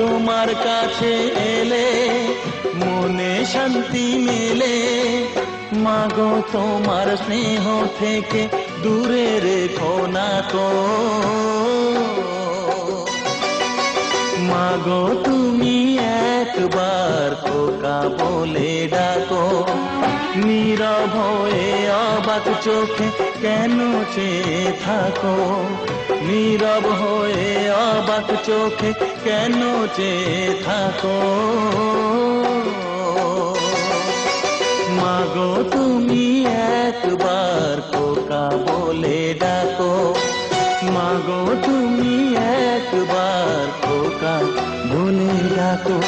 তোমার কাছে এলে মনে শান্তি মেলে। মাগো তোমার স্নেহ থেকে দূরে রেখো না কো। মাগো তুমি একবার খোকা বলে ডাকো। নীরব হয়ে অবাক চোখে কেন চেয়ে থাকো। নীরব হয়ে অবাক চোখে কেন চেয়ে থাকো। মাগো তুমি একবার খোকা বলে ডাকো। মাগো তুমি একবার খোকা বলে ডাকো।